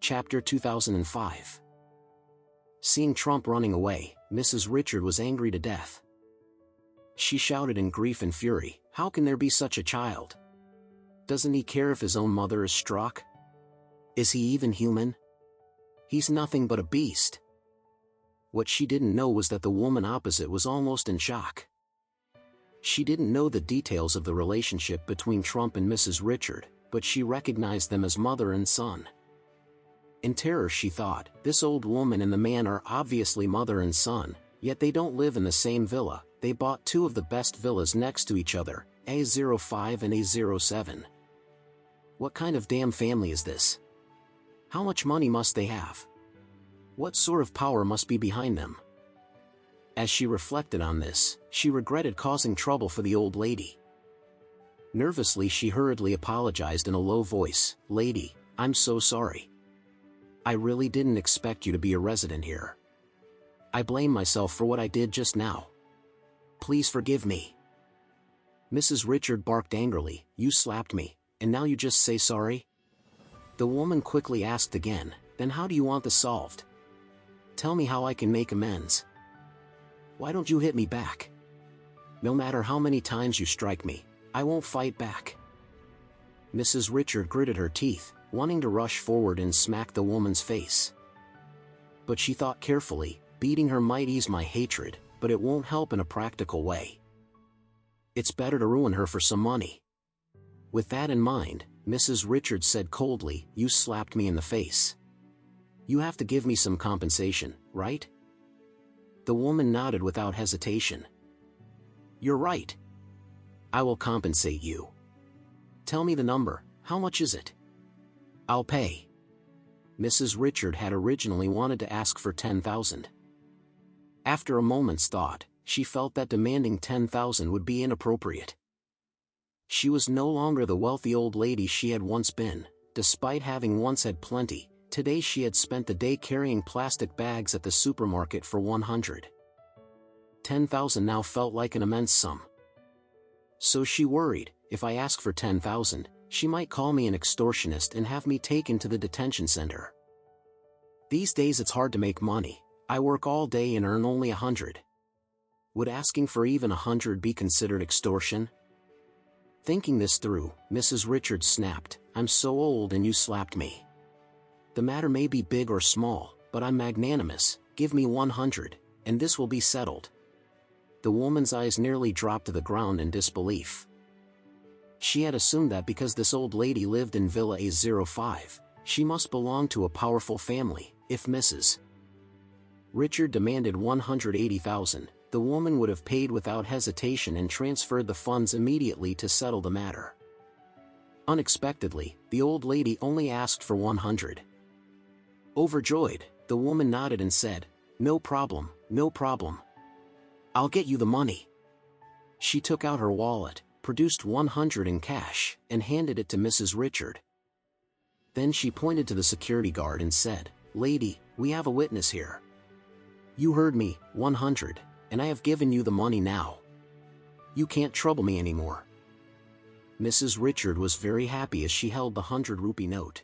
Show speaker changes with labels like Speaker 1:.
Speaker 1: Chapter 2005. Seeing Trump running away, Mrs. Richard was angry to death. She shouted in grief and fury, "How can there be such a child? Doesn't he care if his own mother is struck? Is he even human? He's nothing but a beast." What she didn't know was that the woman opposite was almost in shock. She didn't know the details of the relationship between Trump and Mrs. Richard, but she recognized them as mother and son. In terror she thought, this old woman and the man are obviously mother and son, yet they don't live in the same villa. They bought two of the best villas next to each other, A05 and A07. What kind of damn family is this? How much money must they have? What sort of power must be behind them? As she reflected on this, she regretted causing trouble for the old lady. Nervously she hurriedly apologized in a low voice, "Lady, I'm so sorry. I really didn't expect you to be a resident here. I blame myself for what I did just now. Please forgive me." Mrs. Richard barked angrily, "You slapped me, and now you just say sorry?" The woman quickly asked again, "Then how do you want this solved? Tell me how I can make amends. Why don't you hit me back? No matter how many times you strike me, I won't fight back." Mrs. Richard gritted her teeth, wanting to rush forward and smack the woman's face. But she thought carefully, beating her might ease my hatred, but it won't help in a practical way. It's better to ruin her for some money. With that in mind, Mrs. Richard said coldly, "You slapped me in the face. You have to give me some compensation, right?" The woman nodded without hesitation. "You're right. I will compensate you. Tell me the number. How much is it?" "I'll pay." Mrs. Richard had originally wanted to ask for $10,000. After a moment's thought, she felt that demanding $10,000 would be inappropriate. She was no longer the wealthy old lady she had once been. Despite having once had plenty, today she had spent the day carrying plastic bags at the supermarket for 100. $10,000 now felt like an immense sum. So she worried, if I ask for $10,000, she might call me an extortionist and have me taken to the detention center. These days it's hard to make money. I work all day and earn only 100. Would asking for even 100 be considered extortion? Thinking this through, Mrs. Richard snapped, "I'm so old and you slapped me. The matter may be big or small, but I'm magnanimous. Give me 100, and this will be settled." The woman's eyes nearly dropped to the ground in disbelief. She had assumed that because this old lady lived in Villa A05, she must belong to a powerful family. If Mrs. Richard demanded $180,000, the woman would have paid without hesitation and transferred the funds immediately to settle the matter. Unexpectedly, the old lady only asked for 100. Overjoyed, the woman nodded and said, "No problem, no problem. I'll get you the money." She took out her wallet, produced 100 in cash, and handed it to Mrs. Richard. Then she pointed to the security guard and said, "Lady, we have a witness here. You heard me, 100, and I have given you the money now. You can't trouble me anymore." Mrs. Richard was very happy as she held the 100-rupee note.